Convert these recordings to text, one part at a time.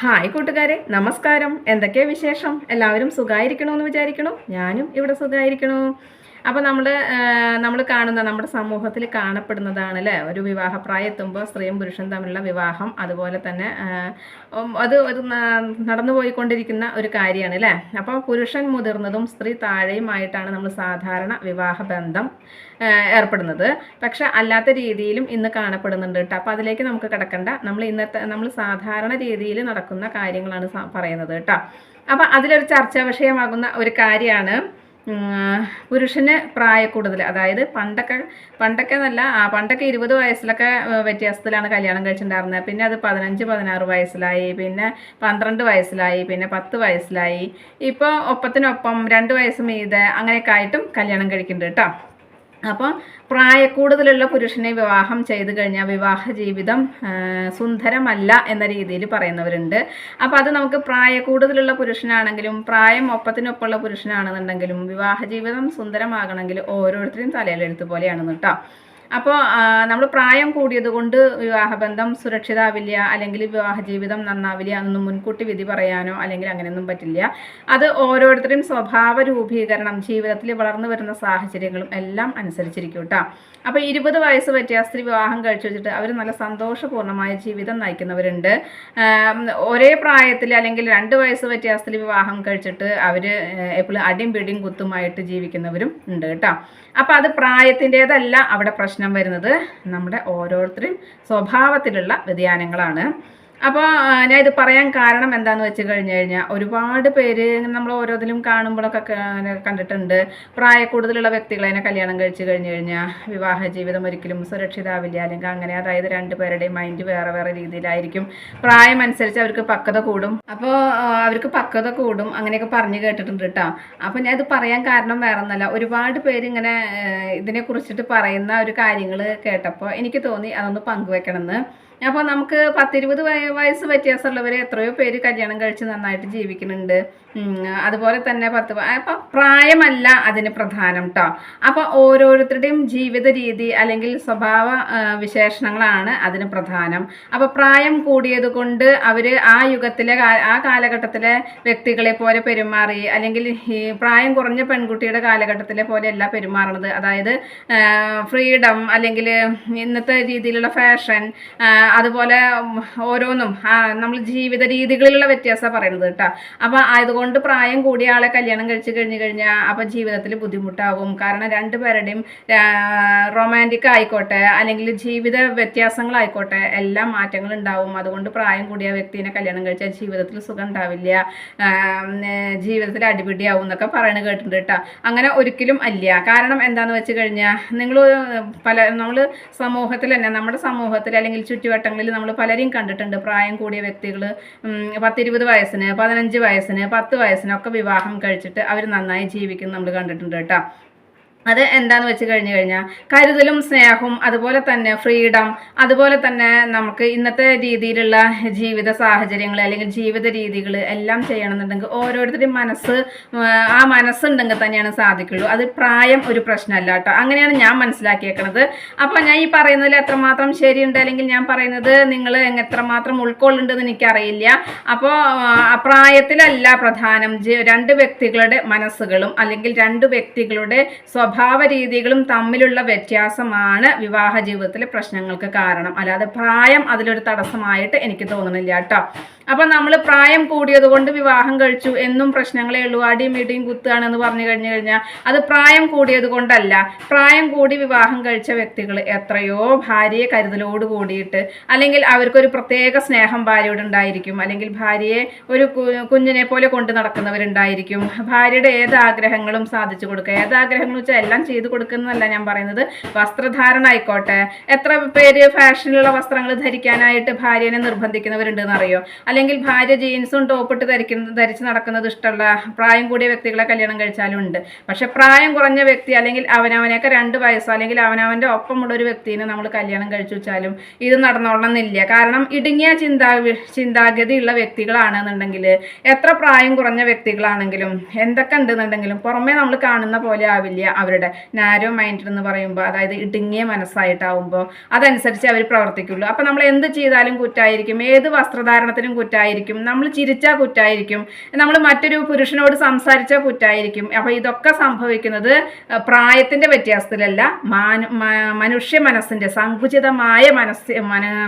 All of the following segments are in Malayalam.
ഹായ് കൂട്ടുകാരെ, നമസ്കാരം. എന്തൊക്കെയാ വിശേഷം? എല്ലാവരും സുഖമായിരിക്കണമെന്ന് വിചാരിക്കണു. ഞാനും ഇവിടെ സുഖമായിരിക്കണു. അപ്പോൾ നമ്മൾ കാണുന്ന നമ്മുടെ സമൂഹത്തിൽ കാണപ്പെടുന്നതാണ് അല്ലേ, ഒരു വിവാഹപ്രായം എത്തുമ്പോൾ സ്ത്രീയും പുരുഷനും തമ്മിലുള്ള വിവാഹം. അതുപോലെ തന്നെ അത് ഒരു നടന്നു പോയിക്കൊണ്ടിരിക്കുന്ന ഒരു കാര്യമാണ് അല്ലേ. അപ്പോൾ പുരുഷൻ മുതിർന്നതും സ്ത്രീ താഴെയുമായിട്ടാണ് നമ്മൾ സാധാരണ വിവാഹ ബന്ധം ഏർപ്പെടുന്നത്. പക്ഷെ അല്ലാത്ത രീതിയിലും ഇന്ന് കാണപ്പെടുന്നുണ്ട് കേട്ടോ. അപ്പോൾ അതിലേക്ക് നമുക്ക് കിടക്കണ്ട. നമ്മൾ സാധാരണ രീതിയിൽ നടക്കുന്ന കാര്യങ്ങളാണ് പറയുന്നത് കേട്ടോ. അപ്പോൾ അതിലൊരു ചർച്ചാ വിഷയമാകുന്ന ഒരു കാര്യമാണ് പുരുഷന് പ്രായക്കൂടുതൽ. അതായത് പണ്ടൊക്കെ പണ്ടൊക്കെ 20 വയസ്സിലൊക്കെ വ്യത്യാസത്തിലാണ് കല്യാണം കഴിച്ചിട്ടുണ്ടായിരുന്നത്. പിന്നെ അത് 15-16 വയസ്സിലായി, പിന്നെ 12 വയസ്സിലായി, പിന്നെ 10 വയസ്സിലായി. ഇപ്പോൾ ഒപ്പത്തിനൊപ്പം 2 വയസ്സ് മീതെ അങ്ങനെയൊക്കെ ആയിട്ടും കല്യാണം കഴിക്കുന്നുണ്ട് കേട്ടോ. അപ്പോൾ പ്രായക്കൂടുതലുള്ള പുരുഷനെ വിവാഹം ചെയ്തു കഴിഞ്ഞാൽ വിവാഹ ജീവിതം സുന്ദരമല്ല എന്ന രീതിയിൽ പറയുന്നവരുണ്ട്. അപ്പോൾ അത് നമുക്ക് പ്രായക്കൂടുതലുള്ള പുരുഷനാണെങ്കിലും പ്രായം ഒപ്പത്തിനൊപ്പമുള്ള പുരുഷനാണെന്നുണ്ടെങ്കിലും വിവാഹ ജീവിതം സുന്ദരമാകണമെങ്കിൽ ഓരോരുത്തരും തലയിലെഴുത്ത് പോലെയാണെന്ന് കേട്ടോ. അപ്പോൾ നമ്മൾ പ്രായം കൂടിയത് കൊണ്ട് വിവാഹബന്ധം സുരക്ഷിതാവില്ല, അല്ലെങ്കിൽ വിവാഹ ജീവിതം നന്നാവില്ല എന്നൊന്നും മുൻകൂട്ടി വിധി പറയാനോ അല്ലെങ്കിൽ അങ്ങനെയൊന്നും പറ്റില്ല. അത് ഓരോരുത്തരും സ്വഭാവ രൂപീകരണം, ജീവിതത്തിൽ വളർന്നു വരുന്ന സാഹചര്യങ്ങളും എല്ലാം അനുസരിച്ചിരിക്കും കേട്ടോ. അപ്പോൾ 20 വയസ്സ് വ്യത്യാസത്തിൽ വിവാഹം കഴിച്ചു വെച്ചിട്ട് അവർ നല്ല സന്തോഷപൂർണ്ണമായ ജീവിതം നയിക്കുന്നവരുണ്ട്. ഒരേ പ്രായത്തിൽ അല്ലെങ്കിൽ 2 വയസ്സ് വ്യത്യാസത്തിൽ വിവാഹം കഴിച്ചിട്ട് അവർ എപ്പോഴും അടിയും പിടിയും കുത്തുമായിട്ട് ജീവിക്കുന്നവരും ഉണ്ട് കേട്ടോ. അപ്പോൾ അത് പ്രായത്തിൻ്റെതല്ല അവിടെ പ്രശ്നം വരുന്നത്, നമ്മുടെ ഓരോരുത്തരും സ്വഭാവത്തിലുള്ള വ്യതിയാനങ്ങളാണ്. അപ്പോൾ ഞാൻ ഇത് പറയാൻ കാരണം എന്താണെന്ന് വെച്ച് കഴിഞ്ഞാൽ ഒരുപാട് പേര് നമ്മൾ ഓരോന്നിലും കാണുമ്പോഴൊക്കെ കണ്ടിട്ടുണ്ട്, പ്രായക്കൂടുതലുള്ള വ്യക്തികളെ കല്യാണം കഴിച്ചു കഴിഞ്ഞാൽ വിവാഹ ജീവിതം ഒരിക്കലും സുരക്ഷിതാവില്ല, അല്ലെങ്കിൽ അങ്ങനെ. അതായത് 2 പേരുടെയും മൈൻഡ് വേറെ വേറെ രീതിയിലായിരിക്കും. പ്രായം അനുസരിച്ച് അവർക്ക് പക്വത കൂടും. അപ്പോൾ അവർക്ക് പക്വത കൂടും അങ്ങനെയൊക്കെ പറഞ്ഞു കേട്ടിട്ടുണ്ട് കേട്ടോ. അപ്പോൾ ഞാൻ ഇത് പറയാൻ കാരണം വേറെ ഒന്നല്ല, ഒരുപാട് പേര് ഇങ്ങനെ ഇതിനെക്കുറിച്ചിട്ട് പറയുന്ന ഒരു കാര്യങ്ങൾ കേട്ടപ്പോൾ എനിക്ക് തോന്നി അതൊന്ന് പങ്കുവെക്കണമെന്ന്. അപ്പോൾ നമുക്ക് 10-20 വയസ്സ് വ്യത്യാസമുള്ളവർ എത്രയോ പേര് കല്യാണം കഴിച്ച് നന്നായിട്ട് ജീവിക്കുന്നുണ്ട്. അതുപോലെ തന്നെ അപ്പം പ്രായമല്ല അതിന് പ്രധാനം കേട്ടോ. അപ്പോൾ ഓരോരുത്തരുടെയും ജീവിത രീതി അല്ലെങ്കിൽ സ്വഭാവ വിശേഷണങ്ങളാണ് അതിന് പ്രധാനം. അപ്പോൾ പ്രായം കൂടിയത് കൊണ്ട് അവർ ആ കാലഘട്ടത്തിലെ വ്യക്തികളെ പോലെ പെരുമാറി, അല്ലെങ്കിൽ ഈ പ്രായം കുറഞ്ഞ പെൺകുട്ടിയുടെ കാലഘട്ടത്തിലെ പോലെയല്ല പെരുമാറുന്നത്. അതായത് ഫ്രീഡം, അല്ലെങ്കിൽ ഇന്നത്തെ രീതിയിലുള്ള ഫാഷൻ, അതുപോലെ ഓരോന്നും നമ്മൾ ജീവിത രീതികളിലുള്ള വ്യത്യാസമാണ് പറയുന്നത് കേട്ടോ. അപ്പോൾ അതുകൊണ്ട് പ്രായം കൂടിയ ആളെ കല്യാണം കഴിച്ചു കഴിഞ്ഞാൽ അപ്പോൾ ജീവിതത്തിൽ ബുദ്ധിമുട്ടാവും. കാരണം 2 പേരുടെയും റൊമാൻറ്റിക് ആയിക്കോട്ടെ അല്ലെങ്കിൽ ജീവിത വ്യത്യാസങ്ങളായിക്കോട്ടെ എല്ലാം മാറ്റങ്ങൾ ഉണ്ടാവും. അതുകൊണ്ട് പ്രായം കൂടിയ വ്യക്തിനെ കല്യാണം കഴിച്ചാൽ ജീവിതത്തിൽ സുഖം ഉണ്ടാവില്ല, ജീവിതത്തിൽ അടിപിടിയാവും എന്നൊക്കെ പറയുന്നത് കേട്ടിട്ടുണ്ട് കേട്ടോ. അങ്ങനെ ഒരിക്കലും അല്ല. കാരണം എന്താണെന്ന് വെച്ച് കഴിഞ്ഞാൽ നമ്മൾ സമൂഹത്തിൽ തന്നെ, നമ്മുടെ സമൂഹത്തിൽ അല്ലെങ്കിൽ ചുറ്റുവട്ടങ്ങളിൽ നമ്മൾ പലരെയും കണ്ടിട്ടുണ്ട്. പ്രായം കൂടിയ വ്യക്തികൾ 10-20 വയസ്സിന്, 15 വയസ്സിന്, 10 വയസ്സിനൊക്കെ വിവാഹം കഴിച്ചിട്ട് അവർ നന്നായി ജീവിക്കുന്നത് നമ്മൾ കണ്ടിട്ടുണ്ട് കേട്ടോ. അത് എന്താന്ന് വെച്ച് കഴിഞ്ഞാൽ കരുതലും സ്നേഹവും, അതുപോലെ തന്നെ ഫ്രീഡം, അതുപോലെ തന്നെ നമുക്ക് ഇന്നത്തെ രീതിയിലുള്ള ജീവിത സാഹചര്യങ്ങൾ അല്ലെങ്കിൽ ജീവിത രീതികൾ എല്ലാം ചെയ്യണമെന്നുണ്ടെങ്കിൽ ഓരോരുത്തരുടെയും മനസ്സുണ്ടെങ്കിൽ തന്നെയാണ് സാധിക്കുള്ളൂ. അത് പ്രായം ഒരു പ്രശ്നമല്ല കേട്ടോ. അങ്ങനെയാണ് ഞാൻ മനസ്സിലാക്കിയേക്കണത്. അപ്പോൾ ഞാൻ ഈ പറയുന്നതിൽ എത്രമാത്രം ശരിയുണ്ട് അല്ലെങ്കിൽ ഞാൻ പറയുന്നത് നിങ്ങൾ എത്രമാത്രം ഉൾക്കൊള്ളുന്നുണ്ടെന്ന് എനിക്കറിയില്ല. അപ്പോൾ പ്രായത്തിലല്ല പ്രധാനം, 2 വ്യക്തികളുടെ മനസ്സുകളും അല്ലെങ്കിൽ 2 വ്യക്തികളുടെ സ്വഭാവ രീതികളും തമ്മിലുള്ള വ്യത്യാസമാണ് വിവാഹ ജീവിതത്തിലെ പ്രശ്നങ്ങൾക്ക് കാരണം. അല്ലാതെ പ്രായം അതിലൊരു തടസ്സമായിട്ട് എനിക്ക് തോന്നുന്നില്ല കേട്ടോ. അപ്പം നമ്മൾ പ്രായം കൂടിയത് കൊണ്ട് വിവാഹം കഴിച്ചു എന്നും പ്രശ്നങ്ങളേ ഉള്ളൂ, അടിയും ഇടിയും കുത്തുകയാണെന്ന് പറഞ്ഞു കഴിഞ്ഞാൽ അത് പ്രായം കൂടിയത് കൊണ്ടല്ല. പ്രായം കൂടി വിവാഹം കഴിച്ച വ്യക്തികൾ എത്രയോ ഭാര്യയെ കരുതലോട് കൂടിയിട്ട്, അല്ലെങ്കിൽ അവർക്കൊരു പ്രത്യേക സ്നേഹം ഭാര്യയോട് ഉണ്ടായിരിക്കും, അല്ലെങ്കിൽ ഭാര്യയെ ഒരു കുഞ്ഞിനെ പോലെ കൊണ്ട് നടക്കുന്നവരുണ്ടായിരിക്കും. ഭാര്യയുടെ ഏതാഗ്രഹങ്ങളും സാധിച്ചു കൊടുക്കുക. ഏതാഗ്രഹങ്ങൾ വെച്ചാൽ എല്ലാം ചെയ്തു കൊടുക്കുന്നതല്ല ഞാൻ പറയുന്നത്. വസ്ത്രധാരണ ആയിക്കോട്ടെ, എത്ര പേര് ഫാഷനിലുള്ള വസ്ത്രങ്ങൾ ധരിക്കാനായിട്ട് ഭാര്യനെ നിർബന്ധിക്കുന്നവരുണ്ടെന്ന് അറിയോ? അല്ലെങ്കിൽ ഭാര്യ ജീൻസും ടോപ്പിട്ട് ധരിച്ച് നടക്കുന്നത് ഇഷ്ടമുള്ള പ്രായം കൂടിയ വ്യക്തികളെ കല്യാണം കഴിച്ചാലും ഉണ്ട്. പക്ഷെ പ്രായം കുറഞ്ഞ വ്യക്തി അല്ലെങ്കിൽ അവനവനെയൊക്കെ 2 വയസ്സോ അല്ലെങ്കിൽ അവനവൻ്റെ ഒപ്പമുള്ള ഒരു വ്യക്തിനെ നമ്മൾ കല്യാണം കഴിച്ചു വെച്ചാലും ഇത് നടന്നോളണമെന്നില്ല. കാരണം ഇടുങ്ങിയ ചിന്താഗതിയുള്ള വ്യക്തികളാണെന്നുണ്ടെങ്കിൽ, എത്ര പ്രായം കുറഞ്ഞ വ്യക്തികളാണെങ്കിലും എന്തൊക്കെ ഉണ്ടെന്നുണ്ടെങ്കിലും പുറമേ നമ്മൾ കാണുന്ന പോലെ ആവില്ല അവർ അവരുടെ നാരോ മൈൻഡ് എന്ന് പറയുമ്പോൾ, അതായത് ഇടുങ്ങിയ മനസ്സായിട്ടാവുമ്പോൾ അതനുസരിച്ച് അവർ പ്രവർത്തിക്കുള്ളൂ. അപ്പം നമ്മൾ എന്ത് ചെയ്താലും കുറ്റമായിരിക്കും, ഏത് വസ്ത്രധാരണത്തിനും കുറ്റമായിരിക്കും, നമ്മൾ ചിരിച്ചാൽ കുറ്റമായിരിക്കും, നമ്മൾ മറ്റൊരു പുരുഷനോട് സംസാരിച്ചാൽ കുറ്റമായിരിക്കും. അപ്പോൾ ഇതൊക്കെ സംഭവിക്കുന്നത് പ്രായത്തിൻ്റെ വ്യത്യാസത്തിലല്ല, മനുഷ്യ മനസ്സിൻ്റെ സങ്കുചിതമായ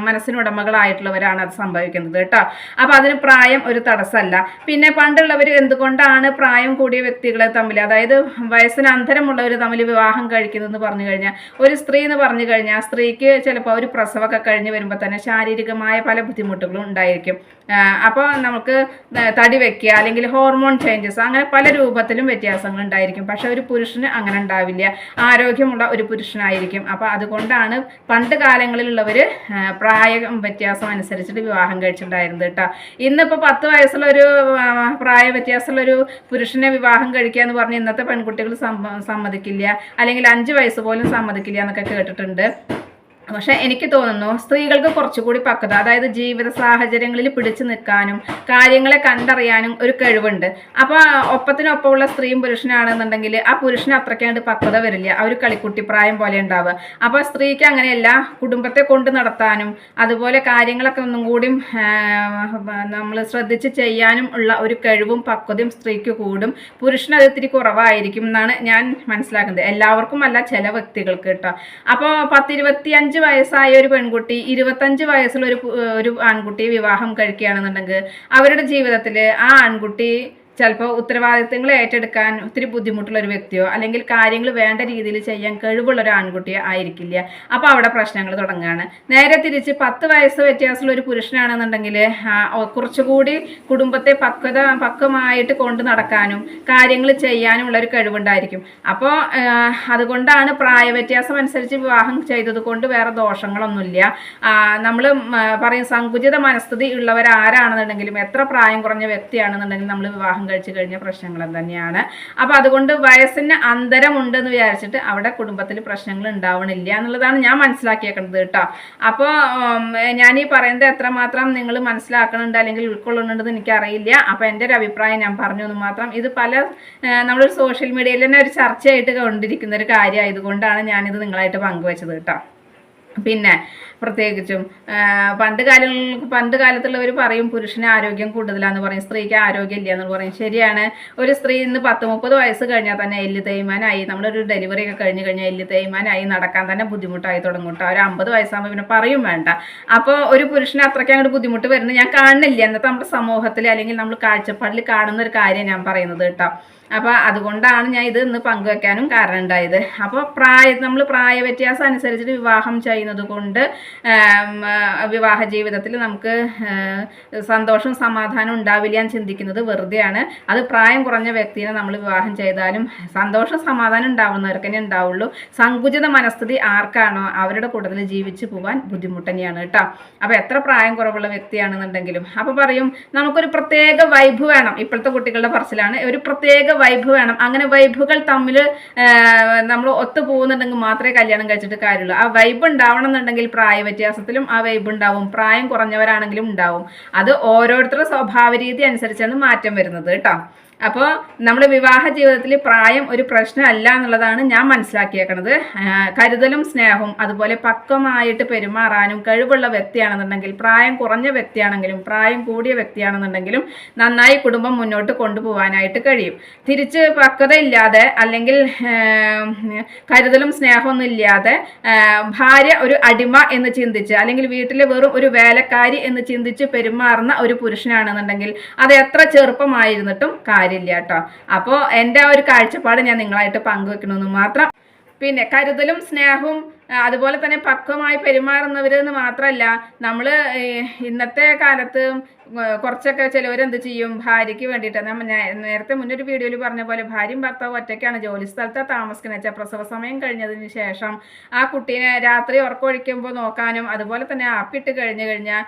മനസ്സിനുടമകളായിട്ടുള്ളവരാണ് അത് സംഭവിക്കുന്നത് കേട്ടോ. അപ്പോൾ അതിന് പ്രായം ഒരു തടസ്സമല്ല. പിന്നെ പണ്ടുള്ളവർ എന്തുകൊണ്ടാണ് പ്രായം കൂടിയ വ്യക്തികളെ തമ്മിൽ, അതായത് വയസ്സിന് അന്തരമുള്ളവർ തമ്മിൽ വിവാഹം കഴിക്കുന്നതെന്ന് പറഞ്ഞു കഴിഞ്ഞാൽ, ഒരു സ്ത്രീ എന്ന് പറഞ്ഞു കഴിഞ്ഞാൽ ആ സ്ത്രീക്ക് ചിലപ്പോൾ ഒരു പ്രസവമൊക്കെ കഴിഞ്ഞ് വരുമ്പോൾ തന്നെ ശാരീരികമായ പല ബുദ്ധിമുട്ടുകളും ഉണ്ടായിരിക്കും. അപ്പോൾ നമുക്ക് തടി വെക്കുക, അല്ലെങ്കിൽ ഹോർമോൺ ചേഞ്ചസ്, അങ്ങനെ പല രൂപത്തിലും വ്യത്യാസങ്ങൾ ഉണ്ടായിരിക്കും. പക്ഷെ ഒരു പുരുഷന് അങ്ങനെ ഉണ്ടാവില്ല, ആരോഗ്യമുള്ള ഒരു പുരുഷനായിരിക്കും. അപ്പോൾ അതുകൊണ്ടാണ് പണ്ട് കാലങ്ങളിലുള്ളവർ പ്രായ വ്യത്യാസം അനുസരിച്ചിട്ട് വിവാഹം കഴിച്ചിട്ടുണ്ടായിരുന്നത് കേട്ടോ. ഇന്നിപ്പോൾ 10 വയസ്സുള്ളൊരു പ്രായ വ്യത്യാസമുള്ളൊരു പുരുഷനെ വിവാഹം കഴിക്കുക എന്ന് പറഞ്ഞ് ഇന്നത്തെ പെൺകുട്ടികൾ സമ്മതിക്കില്ല, അല്ലെങ്കിൽ 5 വയസ്സ് പോലും സമ്മതിക്കില്ല എന്നൊക്കെ കേട്ടിട്ടുണ്ട്. പക്ഷെ എനിക്ക് തോന്നുന്നു സ്ത്രീകൾക്ക് കുറച്ചുകൂടി പക്വത, അതായത് ജീവിത സാഹചര്യങ്ങളിൽ പിടിച്ചു നിൽക്കാനും കാര്യങ്ങളെ കണ്ടറിയാനും ഒരു കഴിവുണ്ട്. അപ്പോൾ ഒപ്പത്തിനൊപ്പമുള്ള സ്ത്രീയും പുരുഷനാണെന്നുണ്ടെങ്കിൽ ആ പുരുഷന് അത്രയ്ക്കാണ്ട് പക്വത വരില്ല, ആ ഒരു കളിക്കുട്ടി പ്രായം പോലെ ഉണ്ടാവുക. അപ്പോൾ സ്ത്രീക്ക് അങ്ങനെയല്ല, കുടുംബത്തെ കൊണ്ട് നടത്താനും അതുപോലെ കാര്യങ്ങളൊക്കെ ഒന്നും കൂടി നമ്മൾ ശ്രദ്ധിച്ച് ചെയ്യാനും ഉള്ള ഒരു കഴിവും പക്വതയും സ്ത്രീക്ക് കൂടും. പുരുഷന് അത് ഇത്തിരി കുറവായിരിക്കും എന്നാണ് ഞാൻ മനസ്സിലാക്കുന്നത്. എല്ലാവർക്കും അല്ല, ചില വ്യക്തികൾക്ക് കേട്ടോ. അപ്പോൾ 10-25 വയസ്സായ ഒരു പെൺകുട്ടി 25 വയസ്സുള്ള ഒരു ആൺകുട്ടിയെ വിവാഹം കഴിക്കുകയാണെന്നുണ്ടെങ്കിൽ അവരുടെ ജീവിതത്തിൽ ആ ആൺകുട്ടി ചിലപ്പോൾ ഉത്തരവാദിത്തങ്ങൾ ഏറ്റെടുക്കാൻ ഒത്തിരി ബുദ്ധിമുട്ടുള്ള ഒരു വ്യക്തിയോ, അല്ലെങ്കിൽ കാര്യങ്ങൾ വേണ്ട രീതിയിൽ ചെയ്യാൻ കഴിവുള്ള ഒരു ആൺകുട്ടിയോ ആയിരിക്കില്ല. അപ്പോൾ അവിടെ പ്രശ്നങ്ങൾ തുടങ്ങുകയാണ്. നേരെ തിരിച്ച് 10 വയസ്സ് വ്യത്യാസമുള്ള ഒരു പുരുഷനാണെന്നുണ്ടെങ്കിൽ കുറച്ചുകൂടി കുടുംബത്തെ പക്വമായിട്ട് കൊണ്ട് നടക്കാനും കാര്യങ്ങൾ ചെയ്യാനും ഉള്ളൊരു കഴിവുണ്ടായിരിക്കും. അപ്പോൾ അതുകൊണ്ടാണ് പ്രായ വ്യത്യാസം അനുസരിച്ച് വിവാഹം ചെയ്തത് കൊണ്ട് വേറെ ദോഷങ്ങളൊന്നുമില്ല. നമ്മൾ പറയും സങ്കുചിത മനസ്ഥിതി ഉള്ളവരാരാണെന്നുണ്ടെങ്കിലും, എത്ര പ്രായം കുറഞ്ഞ വ്യക്തിയാണെന്നുണ്ടെങ്കിലും നമ്മൾ വിവാഹം കഴിച്ചു കഴിഞ്ഞ പ്രശ്നങ്ങൾ തന്നെയാണ്. അപ്പോൾ അതുകൊണ്ട് വയസ്സിന് അന്തരമുണ്ടെന്ന് വിചാരിച്ചിട്ട് അവിടെ കുടുംബത്തിൽ പ്രശ്നങ്ങൾ ഉണ്ടാവണില്ല എന്നുള്ളതാണ് ഞാൻ മനസ്സിലാക്കിയേക്കുന്നത് കേട്ടോ. അപ്പോൾ ഞാൻ ഈ പറയുന്നത് എത്രമാത്രം നിങ്ങൾ മനസ്സിലാക്കുന്നുണ്ട് അല്ലെങ്കിൽ ഉൾക്കൊള്ളുന്നുണ്ടെന്ന് എനിക്കറിയില്ല. അപ്പോൾ എൻ്റെ ഒരു അഭിപ്രായം ഞാൻ പറഞ്ഞു എന്ന് മാത്രം. ഇത് നമ്മളൊരു സോഷ്യൽ മീഡിയയിൽ തന്നെ ഒരു ചർച്ചയായിട്ട് കൊണ്ടിരിക്കുന്ന ഒരു കാര്യമായതുകൊണ്ടാണ് ഞാനിത് നിങ്ങളായിട്ട് പങ്കുവെച്ചത് കേട്ടോ. പിന്നെ പ്രത്യേകിച്ചും പണ്ട് കാലത്തുള്ളവർ പറയും പുരുഷന് ആരോഗ്യം കൂടുതലാന്ന് പറയും, സ്ത്രീക്ക് ആരോഗ്യം ഇല്ല എന്ന് പറയും. ശരിയാണ്. ഒരു സ്ത്രീ ഇന്ന് 10-30 വയസ്സ് കഴിഞ്ഞാൽ തന്നെ എല്ല് തേയ്മാനായി, നമ്മളൊരു ഡെലിവറി ഒക്കെ കഴിഞ്ഞ് കഴിഞ്ഞാൽ എല്ല് തേയ്മാനായി, നടക്കാൻ തന്നെ ബുദ്ധിമുട്ടായി തുടങ്ങും കേട്ടോ. ഒരു 50 വയസ്സാകുമ്പോൾ പിന്നെ പറയും വേണ്ട. അപ്പോൾ ഒരു പുരുഷന് അത്രയ്ക്ക് അങ്ങോട്ട് ബുദ്ധിമുട്ട് വരുന്നത് ഞാൻ കാണുന്നില്ല. എന്നത്തെ നമ്മുടെ സമൂഹത്തിൽ അല്ലെങ്കിൽ നമ്മൾ കാഴ്ചപ്പാടിൽ കാണുന്ന ഒരു കാര്യം ഞാൻ പറയുന്നത് കേട്ടോ. അപ്പോൾ അതുകൊണ്ടാണ് ഞാൻ ഇത് ഇന്ന് പങ്കുവെക്കാനും കാരണം ഉണ്ടായത്. അപ്പോൾ നമ്മൾ പ്രായ വ്യത്യാസം അനുസരിച്ചിട്ട് വിവാഹം ചെയ്യുന്നത് കൊണ്ട് വിവാഹ ജീവിതത്തിൽ നമുക്ക് സന്തോഷവും സമാധാനവും ഉണ്ടാവില്ല എന്ന് ചിന്തിക്കുന്നത് വെറുതെയാണ്. അത് പ്രായം കുറഞ്ഞ വ്യക്തിനെ നമ്മൾ വിവാഹം ചെയ്താലും സന്തോഷം സമാധാനം ഉണ്ടാവുന്നവർക്ക് തന്നെ ഉണ്ടാവുള്ളൂ. സങ്കുചിത മനസ്ഥിതി ആർക്കാണോ അവരുടെ കൂട്ടത്തിൽ ജീവിച്ച് പോകാൻ ബുദ്ധിമുട്ട് തന്നെയാണ് കേട്ടോ. അപ്പോൾ എത്ര പ്രായം കുറവുള്ള വ്യക്തിയാണെന്നുണ്ടെങ്കിലും അപ്പോൾ പറയും നമുക്കൊരു പ്രത്യേക വൈബ് വേണം. ഇപ്പോഴത്തെ കുട്ടികളുടെ പറച്ചിലാണ്, ഒരു പ്രത്യേക വൈബ് വേണം. അങ്ങനെ വൈബുകൾ തമ്മിൽ നമ്മൾ ഒത്തു പോകുന്നുണ്ടെങ്കിൽ മാത്രമേ കല്യാണം കഴിച്ചിട്ട് കാര്യമുള്ളൂ. ആ വൈബ് ഉണ്ടാവണം എന്നുണ്ടെങ്കിൽ പ്രായ വ്യത്യാസത്തിലും ആ വൈബ് ഉണ്ടാവും, പ്രായം കുറഞ്ഞവരാണെങ്കിലും ഉണ്ടാവും. അത് ഓരോരുത്തരുടെ സ്വഭാവ രീതി അനുസരിച്ചാണ് മാറ്റം വരുന്നത് കേട്ടോ. അപ്പോൾ നമ്മുടെ വിവാഹ ജീവിതത്തിൽ പ്രായം ഒരു പ്രശ്നമല്ല എന്നുള്ളതാണ് ഞാൻ മനസ്സിലാക്കിയേക്കണത്. കരുതലും സ്നേഹവും അതുപോലെ പക്വമായിട്ട് പെരുമാറാനും കഴിവുള്ള വ്യക്തിയാണെന്നുണ്ടെങ്കിൽ, പ്രായം കുറഞ്ഞ വ്യക്തിയാണെങ്കിലും പ്രായം കൂടിയ വ്യക്തിയാണെന്നുണ്ടെങ്കിലും നന്നായി കുടുംബം മുന്നോട്ട് കൊണ്ടുപോകാനായിട്ട് കഴിയും. തിരിച്ച് പക്വത ഇല്ലാതെ അല്ലെങ്കിൽ കരുതലും സ്നേഹമൊന്നും ഇല്ലാതെ ഭാര്യ ഒരു അടിമ എന്ന് ചിന്തിച്ച് അല്ലെങ്കിൽ വീട്ടിൽ വെറും ഒരു വേലക്കാരി എന്ന് ചിന്തിച്ച് പെരുമാറുന്ന ഒരു പുരുഷനാണെന്നുണ്ടെങ്കിൽ അത് എത്ര ചെറുപ്പമായിരുന്നിട്ടും കാര്യമില്ല കേട്ടോ. അപ്പോൾ എൻ്റെ ഒരു കാഴ്ചപ്പാട് ഞാൻ നിങ്ങളായിട്ട് പങ്കുവെക്കണമെന്ന് മാത്രം. പിന്നെ കരുതലും സ്നേഹവും അതുപോലെ തന്നെ പക്വമായി പെരുമാറുന്നവരെന്ന് മാത്രമല്ല, നമ്മൾ ഇന്നത്തെ കാലത്ത് കുറച്ചൊക്കെ ചിലവരെന്ത് ചെയ്യും, ഭാര്യയ്ക്ക് വേണ്ടിയിട്ട് നേരത്തെ മുന്നൊരു വീഡിയോയിൽ പറഞ്ഞ പോലെ ഭാര്യയും ഭർത്താവും ഒറ്റയ്ക്കാണ് ജോലി സ്ഥലത്ത് താമസിക്കുന്നത് വെച്ചാൽ പ്രസവ സമയം കഴിഞ്ഞതിന് ശേഷം ആ കുട്ടീനെ രാത്രി ഉറക്കമൊഴിക്കുമ്പോൾ നോക്കാനും അതുപോലെ തന്നെ ആപ്പിട്ട് കഴിഞ്ഞാൽ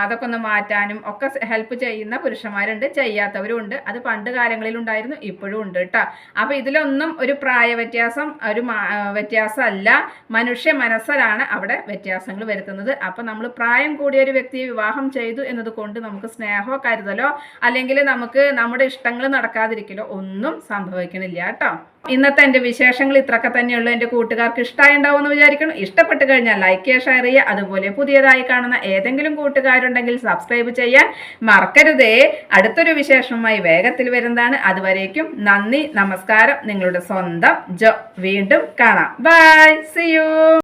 അതൊക്കെ ഒന്ന് മാറ്റാനും ഒക്കെ ഹെൽപ്പ് ചെയ്യുന്ന പുരുഷന്മാരുണ്ട്, ചെയ്യാത്തവരും ഉണ്ട്. അത് പണ്ട് കാലങ്ങളിലുണ്ടായിരുന്നു, ഇപ്പോഴും ഉണ്ട് കേട്ടോ. അപ്പോൾ ഇതിലൊന്നും ഒരു പ്രായ വ്യത്യാസം വ്യത്യാസമല്ല, മനുഷ്യ മനസ്സിലാണ് അവിടെ വ്യത്യാസങ്ങൾ വരുത്തുന്നത്. അപ്പോൾ നമ്മൾ പ്രായം കൂടിയ ഒരു വ്യക്തിയെ വിവാഹം ചെയ്തു എന്നതുകൊണ്ട് നമുക്ക് സ്നേഹമോ കരുതലോ അല്ലെങ്കിൽ നമുക്ക് നമ്മുടെ ഇഷ്ടങ്ങൾ നടക്കാതിരിക്കലോ ഒന്നും സംഭവിക്കണില്ല കേട്ടോ. ഇന്നത്തെ എൻ്റെ വിശേഷങ്ങൾ ഇത്രയൊക്കെ തന്നെയുള്ളൂ. എൻ്റെ കൂട്ടുകാർക്ക് ഇഷ്ടമായി ഉണ്ടാവുമെന്ന് വിചാരിക്കണം. ഇഷ്ടപ്പെട്ട് കഴിഞ്ഞാൽ ലൈക്ക് ചെയ്യുക, ഷെയർ ചെയ്യുക. അതുപോലെ പുതിയതായി കാണുന്ന ഏതെങ്കിലും കൂട്ടുകാരുണ്ടെങ്കിൽ സബ്സ്ക്രൈബ് ചെയ്യാൻ മറക്കരുതേ. അടുത്തൊരു വിശേഷവുമായി വേഗത്തിൽ വരുന്നതാണ്. അതുവരേക്കും നന്ദി, നമസ്കാരം. നിങ്ങളുടെ സ്വന്തം ജോ. വീണ്ടും കാണാം. Bye, see U.